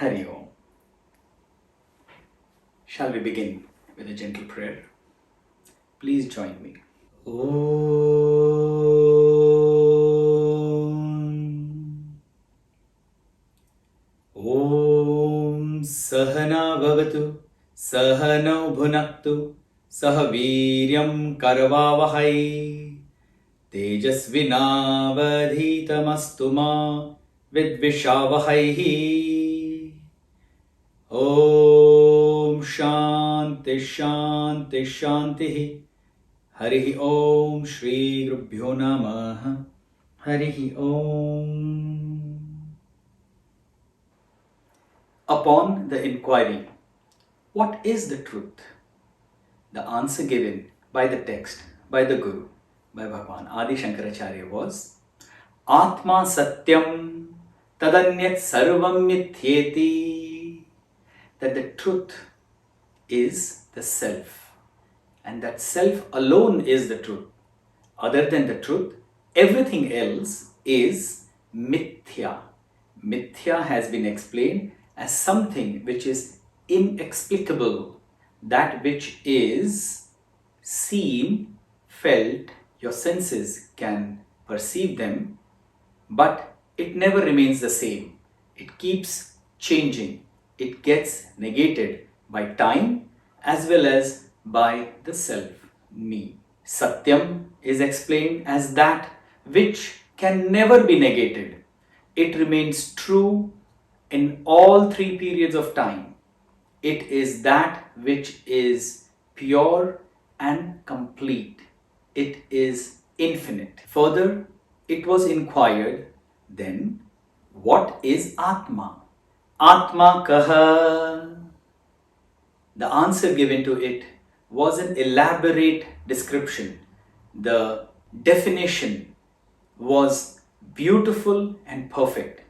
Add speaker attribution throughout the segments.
Speaker 1: Hari Om. Shall we begin with a gentle prayer? Please join me. Om Sahana Bhavatu Sahano Bhunaktu Sahaviryam Karvavahai Tejasvinavadhitamastu ma Vidvishavahai. Om Shanti Shanti Shanti. Harihi Om Shri Gurubhyo Namaha. Harihi Om. Upon the inquiry, what is the truth? The answer given by the text, by the Guru, by Bhagavan Adi Shankaracharya was Atma Satyam Tadanyat Sarvam Mithyeti. That the truth is the self, and that self alone is the truth. Other than the truth, everything else is mithya. Mithya has been explained as something which is inexplicable, that which is seen, felt, your senses can perceive them, but it never remains the same. It keeps changing. It gets negated by time as well as by the self, me. Satyam is explained as that which can never be negated. It remains true in all three periods of time. It is that which is pure and complete. It is infinite. Further, it was inquired, then, what is Atma? Atma kaha? The answer given to it was an elaborate description. The definition was beautiful and perfect.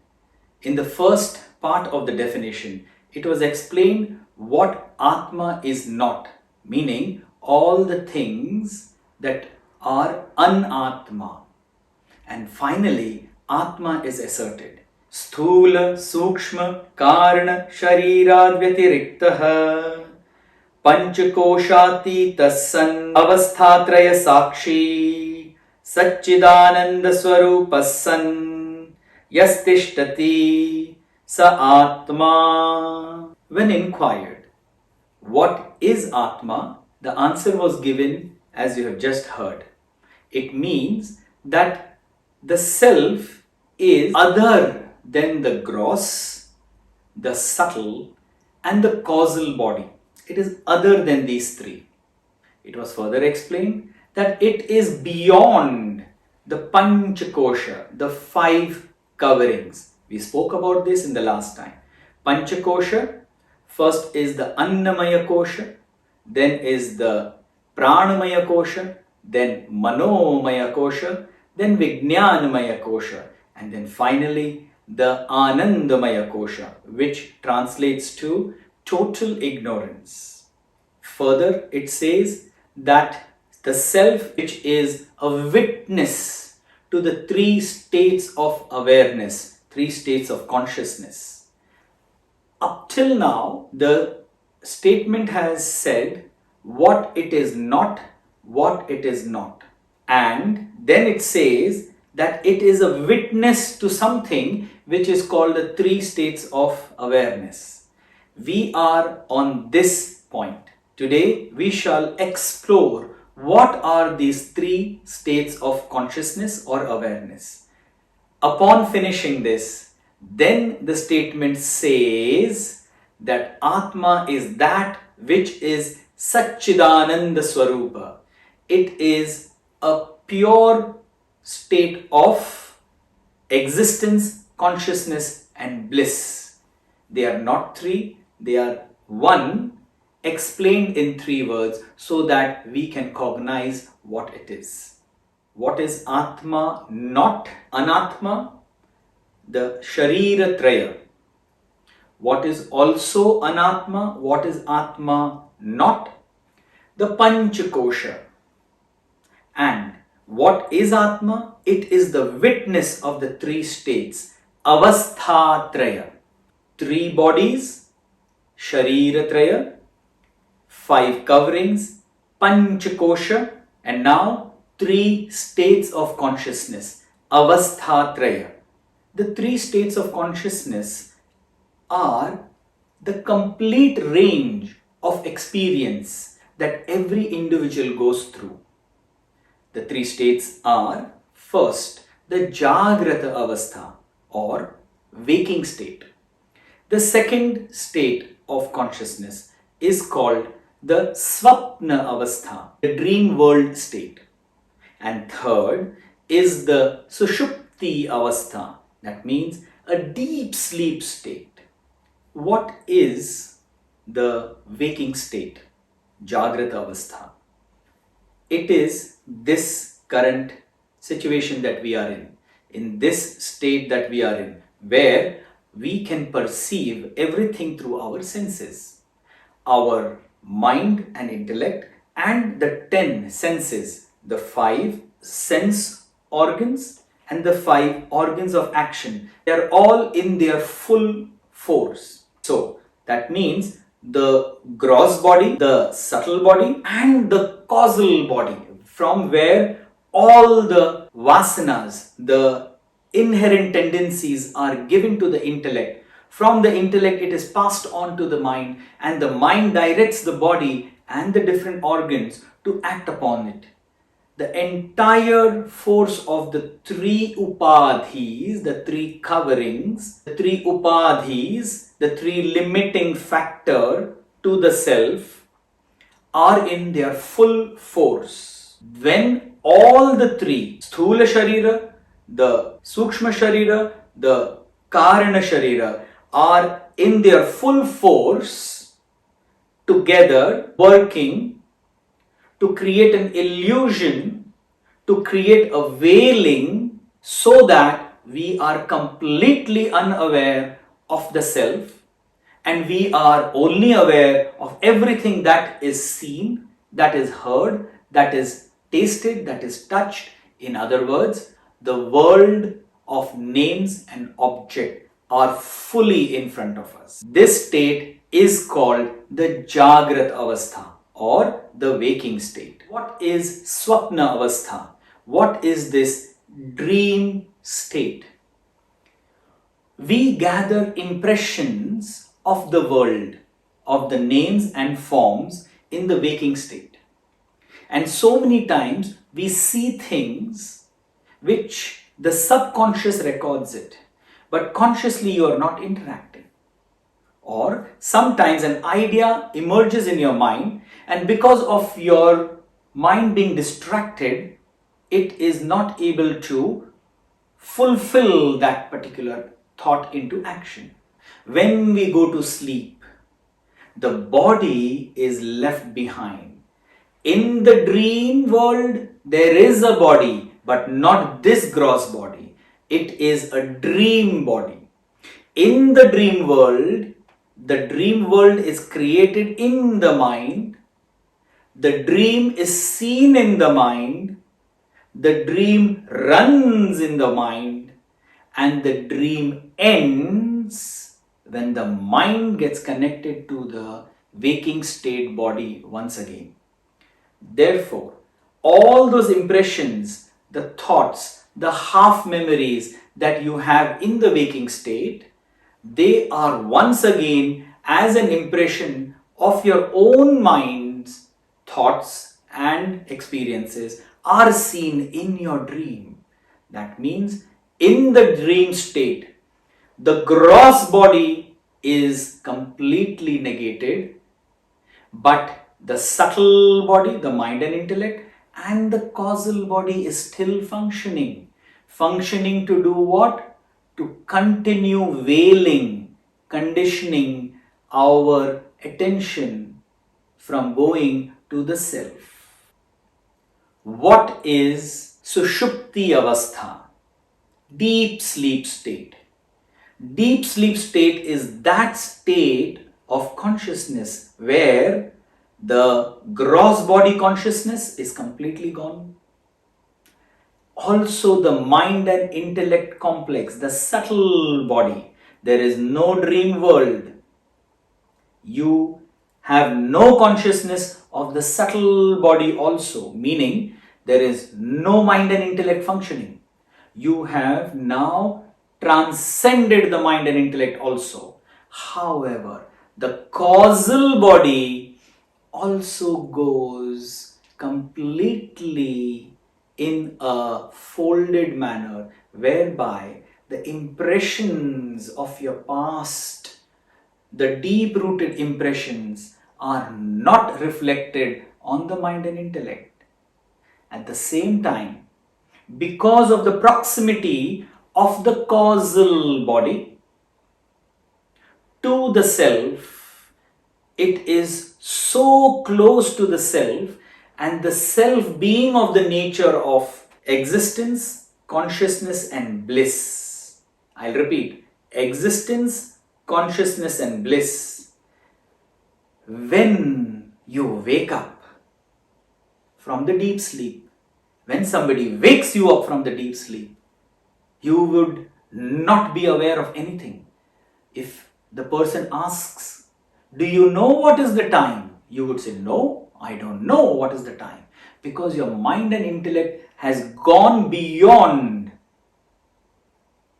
Speaker 1: In the first part of the definition, it was explained what Atma is not, meaning all the things that are unatma. And finally, Atma is asserted. Sthula Sukshma Karna Sharirad Vyatiriktah Panchakoshati Tassan Avasthatraya Sakshi Satchidananda Swarupassan Yastishtati Sa Atma. When inquired, what is Atma? The answer was given as you have just heard. It means that the self is other than the gross, the subtle, and the causal body. It is other than these three. It was further explained that it is beyond the Panchakosha, the five coverings. We spoke about this in the last time. Panchakosha, first is the Annamaya Kosha, then is the Pranamaya Kosha, then Manomaya Kosha, then Vijnanamaya Kosha, and then finally the Anandamaya Kosha, which translates to total ignorance. Further, it says that the self, which is a witness to the three states of awareness, three states of consciousness. Up till now, the statement has said what it is not, what it is not. And then it says that it is a witness to something which is called the three states of awareness. We are on this point. Today we shall explore what are these three states of consciousness or awareness. Upon finishing this, then the statement says that Atma is that which is Satchidananda Swarupa. It is a pure state of existence, consciousness, and bliss. They are not three, they are one, explained in three words so that we can cognize what it is. What is Atma, not Anatma? The Sharira Traya. What is also Anatma? What is Atma not? The Panchakosha. And what is Atma? It is the witness of the three states, Avasthatraya. 3 bodies, Shariratraya, 5 coverings, Panchakosha, and now 3 states of consciousness, Avasthatraya. The 3 states of consciousness are the complete range of experience that every individual goes through. The 3 states are, first, the Jagrata Avastha or waking state. The second state of consciousness is called the Swapna Avastha, the dream world state. And third is the Sushupti Avastha, that means a deep sleep state. What is the waking state, Jagrata Avastha? It is this current situation that we are in this state that we are in, where we can perceive everything through our senses, our mind and intellect, and the 10 senses, the 5 sense organs and the 5 organs of action. They are all in their full force. So that means the gross body, the subtle body, and the causal body, from where all the vasanas, the inherent tendencies are given to the intellect. From the intellect it is passed on to the mind, and the mind directs the body and the different organs to act upon it. The entire force of the 3 upadhis, the 3 coverings, the 3 upadhis, the 3 limiting factor to the self are in their full force. When all the 3, Sthula Sharira, the Sukshma Sharira, the Karana Sharira, are in their full force together, working to create an illusion, to create a veiling, so that we are completely unaware of the self, and we are only aware of everything that is seen, that is heard, that is tasted, that is touched. In other words, the world of names and objects are fully in front of us. This state is called the Jagrat Avastha or the waking state. What is Swapna Avastha? What is this dream state? We gather impressions of the world, of the names and forms in the waking state. And so many times we see things which the subconscious records it, but consciously you are not interacting. Or sometimes an idea emerges in your mind, and because of your mind being distracted, it is not able to fulfill that particular thought into action. When we go to sleep, the body is left behind. In the dream world, there is a body, but not this gross body. It is a dream body. In the dream world is created in the mind. The dream is seen in the mind. The dream runs in the mind. And the dream ends when the mind gets connected to the waking state body once again. Therefore, all those impressions, the thoughts, the half memories that you have in the waking state, they are once again as an impression of your own mind's thoughts and experiences are seen in your dream. That means in the dream state, the gross body is completely negated, but the subtle body, the mind and intellect, and the causal body is still functioning. Functioning to do what? To continue veiling, conditioning our attention from going to the self. What is Sushupti Avastha? Deep sleep state. Deep sleep state is that state of consciousness where the gross body consciousness is completely gone. Also the mind and intellect complex, the subtle body, There is no dream world. You have no consciousness of the subtle body also, meaning there is no mind and intellect functioning. You have now transcended the mind and intellect also. However, the causal body also goes completely in a folded manner, whereby the impressions of your past, the deep rooted impressions, are not reflected on the mind and intellect. At the same time, because of the proximity of the causal body to the self, it is so close to the self, and the self being of the nature of existence, consciousness and bliss. I'll repeat, existence, consciousness and bliss. When you wake up from the deep sleep, when somebody wakes you up from the deep sleep, you would not be aware of anything. If the person asks, do you know what is the time? You would say, no, I don't know what is the time. Because your mind and intellect has gone beyond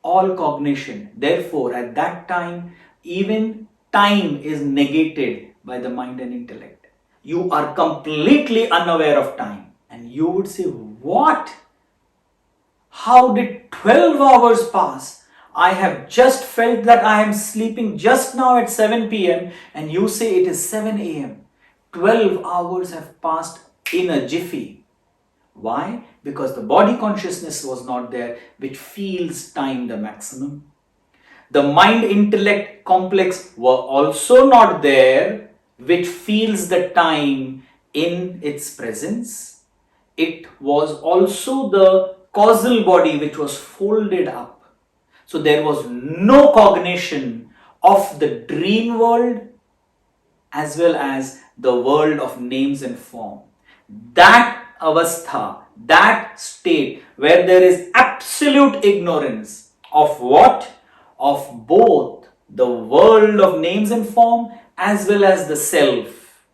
Speaker 1: all cognition. Therefore, at that time, even time is negated by the mind and intellect. You are completely unaware of time. And you would say, what? How did 12 hours pass? I have just felt that I am sleeping just now at 7 p.m. and you say it is 7 a.m. 12 hours have passed in a jiffy. Why? Because the body consciousness was not there, which feels time the maximum. The mind-intellect complex were also not there, which feels the time in its presence. It was also the causal body which was folded up. So there was no cognition of the dream world as well as the world of names and form. That avastha, that state where there is absolute ignorance of what? Of both the world of names and form as well as the self,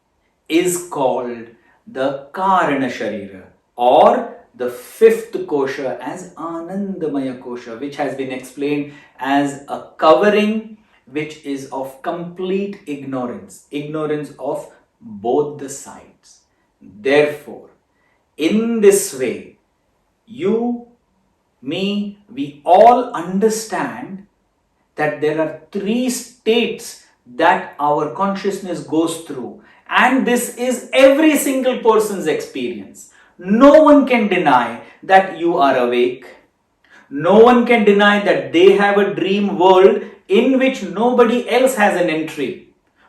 Speaker 1: is called the Karana Sharira, or the fifth kosha as Anandamaya kosha, which has been explained as a covering which is of complete ignorance, ignorance of both the sides. Therefore, in this way, you, me, we all understand that there are three states that our consciousness goes through, and this is every single person's experience. No one can deny that you are awake. No one can deny that they have a dream world in which nobody else has an entry.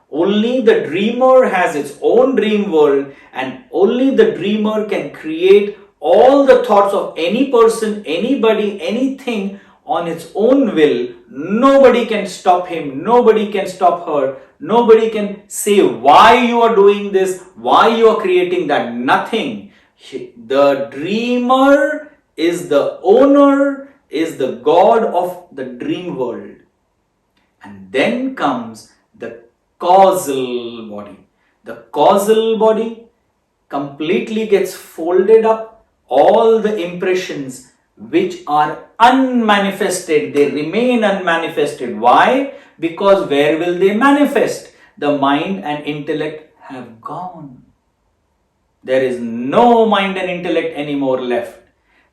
Speaker 1: Only the dreamer has its own dream world, and only the dreamer can create all the thoughts of any person, anybody, anything on its own will. Nobody can stop him, nobody can stop her, nobody can say why you are doing this, why you are creating that, nothing. The dreamer is the owner, is the god of the dream world. And then comes the causal body. The causal body completely gets folded up. All the impressions which are unmanifested, they remain unmanifested. Why? Because where will they manifest? The mind and intellect have gone. There is no mind and intellect anymore left.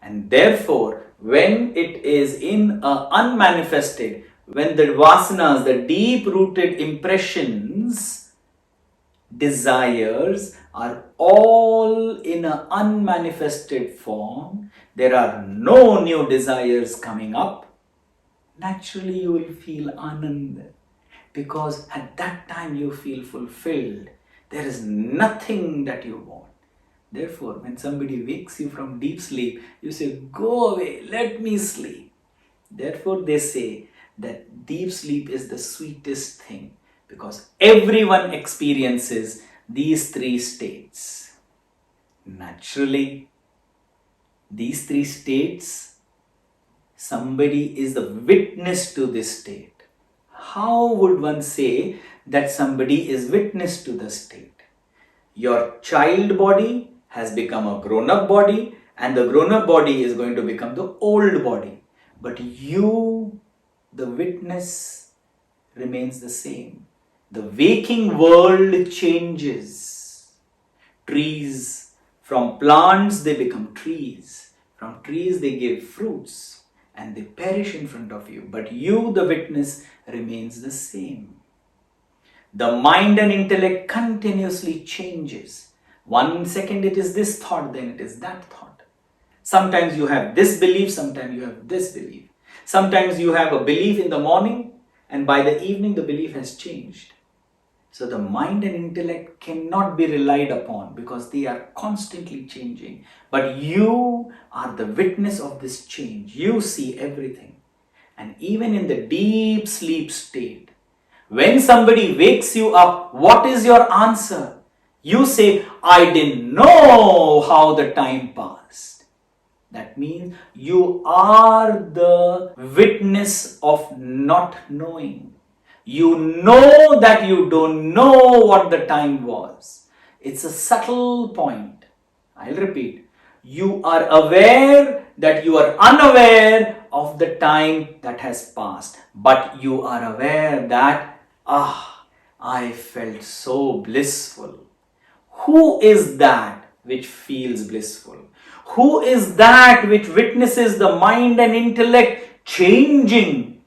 Speaker 1: And therefore, when it is in unmanifested, when the vasanas, the deep-rooted impressions, desires are all in an unmanifested form, there are no new desires coming up, naturally you will feel anand, because at that time you feel fulfilled. There is nothing that you want. Therefore, when somebody wakes you from deep sleep, you say, go away, let me sleep. Therefore, they say that deep sleep is the sweetest thing, because everyone experiences these three states. Naturally, these three states, somebody is the witness to this state. how would one say that somebody is witness to the state? Your child body has become a grown-up body, and the grown-up body is going to become the old body. But you, the witness, remains the same. The waking world changes. Trees, from plants they become trees. From trees they give fruits and they perish in front of you. But you, the witness, remains the same. The mind and intellect continuously changes. 1 second it is this thought, then it is that thought. Sometimes you have this belief, sometimes you have this belief. Sometimes you have a belief in the morning, and by the evening the belief has changed. So the mind and intellect cannot be relied upon because they are constantly changing. But you are the witness of this change. You see everything. And even in the deep sleep state, when somebody wakes you up, what is your answer? You say, I didn't know how the time passed. That means you are the witness of not knowing. You know that you don't know what the time was. It's a subtle point. I'll repeat. You are aware that you are unaware of the time that has passed. But you are aware that, I felt so blissful. Who is that which feels blissful? Who is that which witnesses the mind and intellect changing?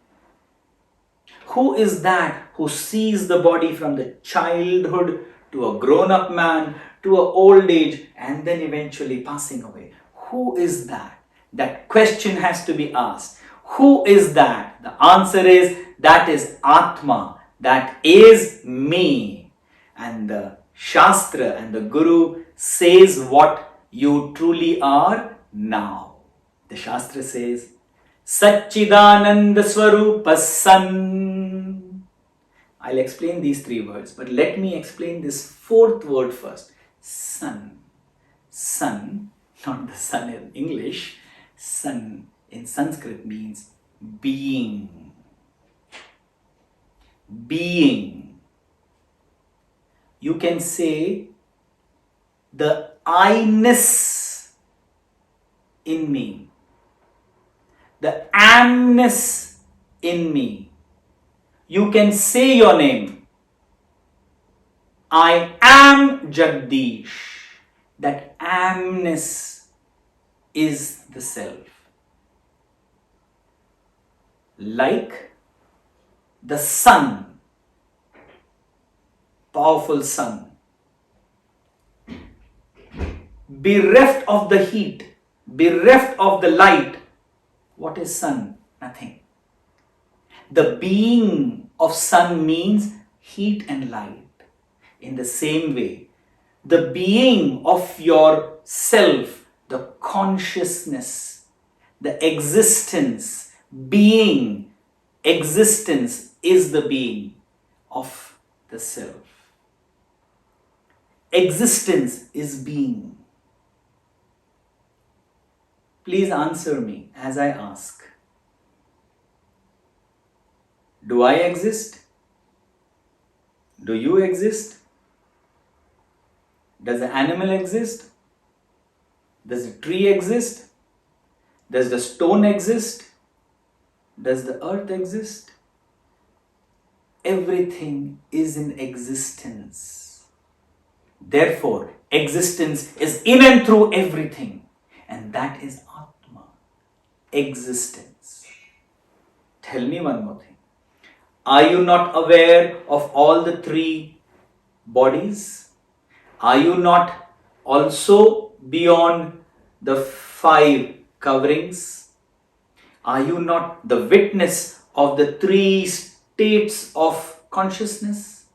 Speaker 1: Who is that who sees the body from the childhood to a grown-up man to an old age and then eventually passing away? Who is that? That question has to be asked. Who is that? The answer is, that is Atma. That is me. And the Shastra and the Guru says what you truly are now. The Shastra says, Satchidananda Swarupa San. I'll explain these 3 words, but let me explain this 4th word first. Sun. Sun, not the sun in English. Sun in Sanskrit means being. Being. You can say the I-ness in me. The amness in me. You can say your name. I am Jagdish. That amness is the self. Like the sun, powerful sun, bereft of the heat, bereft of the light. What is sun? Nothing. The being of sun means heat and light. In the same way, the being of your self, the consciousness, the existence, being, existence is the being of the self. Existence is being. Please answer me as I ask. Do I exist? Do you exist? Does the animal exist? Does the tree exist? Does the stone exist? Does the earth exist? Everything is in existence. Therefore, existence is in and through everything. And that is Atma. Existence. Tell me one more thing. Are you not aware of all the 3 bodies? Are you not also beyond the 5 coverings? Are you not the witness of the 3 states of consciousness?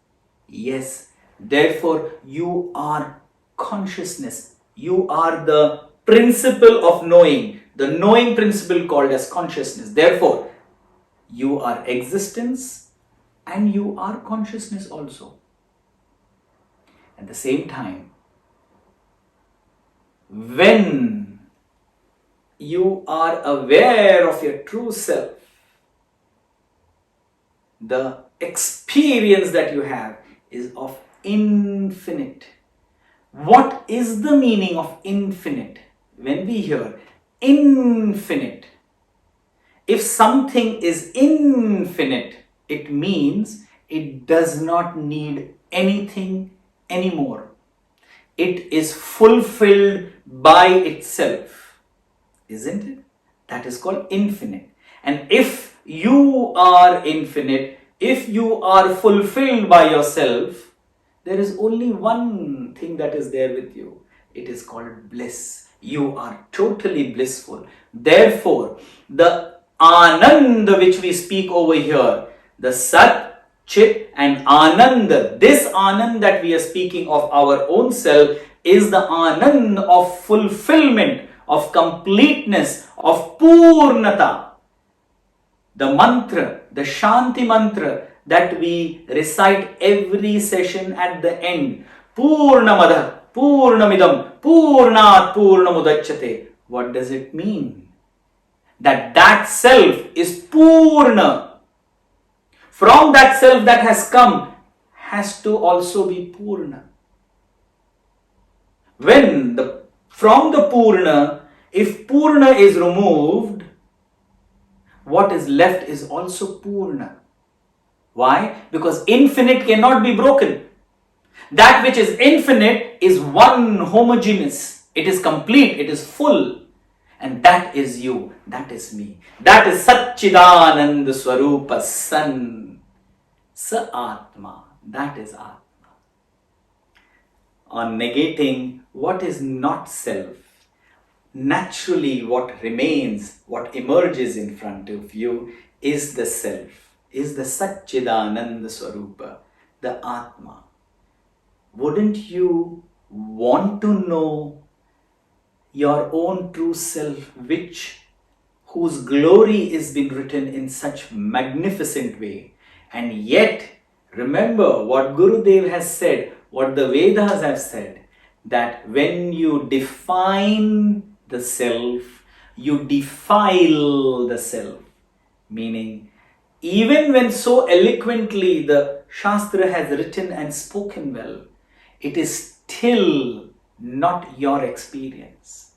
Speaker 1: Yes. Therefore, you are consciousness. You are the principle of knowing. The knowing principle called as consciousness. Therefore, you are existence and you are consciousness also. At the same time, when you are aware of your true self, the experience that you have is of infinite. What is the meaning of infinite? When we hear infinite, if something is infinite, it means it does not need anything anymore. It is fulfilled by itself, isn't it? That is called infinite. And if you are infinite, if you are fulfilled by yourself, there is only one thing that is there with you. It is called bliss. You are totally blissful. Therefore, the Anand which we speak over here, the Sat, Chit and Anand, this Anand that we are speaking of our own self is the Anand of fulfillment, of completeness, of Purnata. The mantra, the Shanti mantra that we recite every session at the end, Purnamada, Purnamidam, Purnat Purnamudachyate. What does it mean? That self is Purna. From that self that has come has to also be Purna. From the Purna, if Purna is removed, what is left is also Purna. Why? Because infinite cannot be broken. That which is infinite is one homogeneous. It is complete, it is full. And that is you, that is me. That is Satchidananda Swarupa San. Sa Atma, that is Atma. On negating what is not self, naturally what remains, what emerges in front of you is the self, is the Satchidananda Swarupa, the Atma. Wouldn't you want to know your own true self, whose glory is being written in such magnificent way? And yet, remember what Gurudev has said, what the Vedas have said, that when you define the self, you defile the self. Meaning, even when so eloquently the Shastra has written and spoken well, it is still not your experience.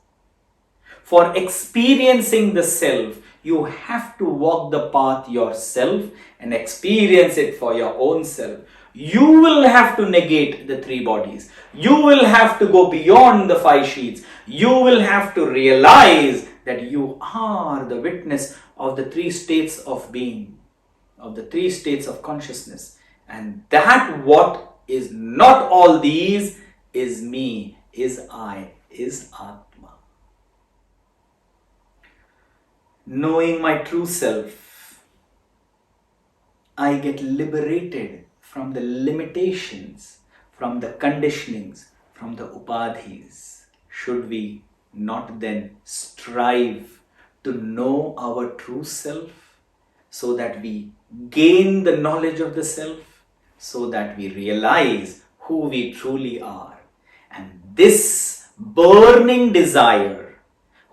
Speaker 1: For experiencing the self, you have to walk the path yourself and experience it for your own self. You will have to negate the three bodies. You will have to go beyond the five sheets. You will have to realize that you are the witness of the three states of being, of the three states of consciousness. And that what is not all these is me, is I, is Atma. Knowing my true self, I get liberated from the limitations, from the conditionings, from the upadhis. Should we not then strive to know our true self so that we gain the knowledge of the self, so that we realize who we truly are? And this burning desire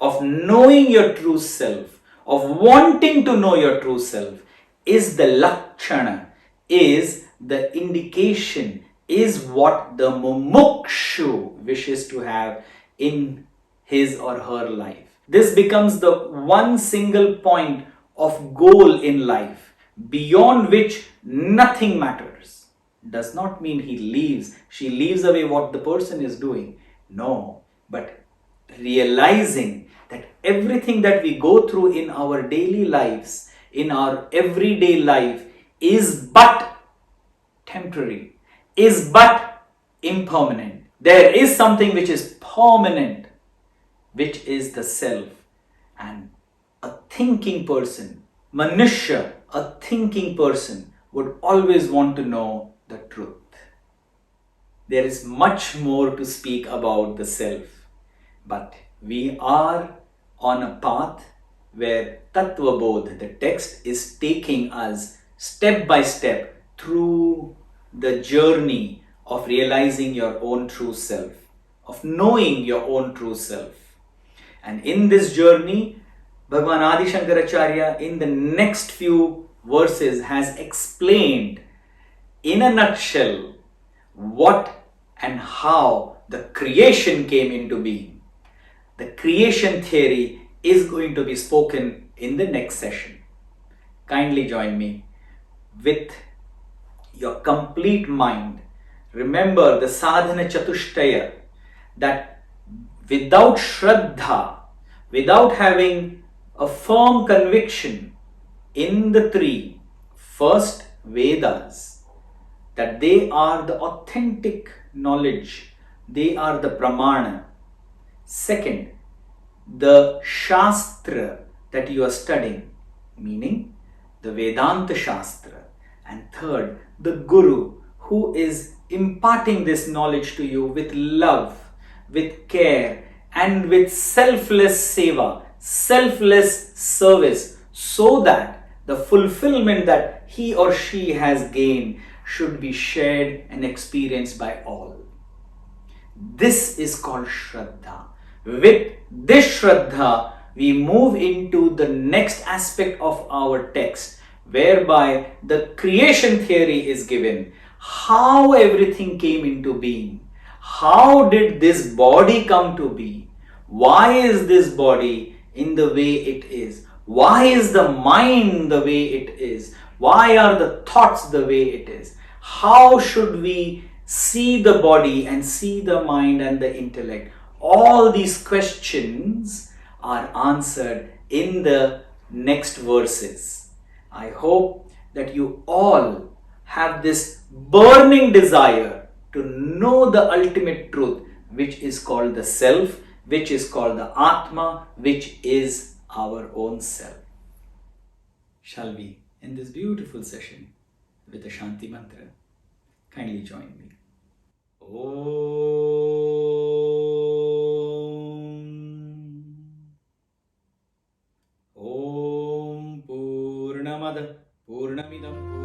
Speaker 1: of knowing your true self, of wanting to know your true self, is the lakshana, is the indication, is what the mumukshu wishes to have in his or her life. This becomes the one single point of goal in life, beyond which nothing matters. Does not mean she leaves away what the person is doing. No, but realizing that everything that we go through in our daily lives, in our everyday life, is but temporary, is but impermanent. There is something which is permanent, which is the self. And a thinking person, Manushya, a thinking person, would always want to know the truth. There is much more to speak about the self, but we are on a path where Tattva Bodh, the text, is taking us step by step through the journey of realizing your own true self, of knowing your own true self. And in this journey, Bhagavan Adi Shankaracharya, in the next few verses has explained in a nutshell what and how the creation came into being. The creation theory is going to be spoken in the next session. Kindly join me with your complete mind. Remember the sadhana chatushtaya, that without shraddha, without having a firm conviction in the three first Vedas, that they are the authentic knowledge, they are the pramana. Second, the shastra that you are studying, meaning the Vedanta Shastra. And third, the Guru, who is imparting this knowledge to you with love, with care, and with selfless seva, selfless service, so that the fulfillment that he or she has gained should be shared and experienced by all. This is called Shraddha. With this Shraddha, we move into the next aspect of our text, whereby the creation theory is given. How everything came into being. How did this body come to be? Why is this body in the way it is? Why is the mind the way it is? Why are the thoughts the way it is? How should we see the body and see the mind and the intellect? All these questions are answered in the next verses. I hope that you all have this burning desire to know the ultimate truth, which is called the self, which is called the Atma, which is our own self. Shall we end this beautiful session with a Shanti mantra? Kindly join me. Om Purnamada Purnamidam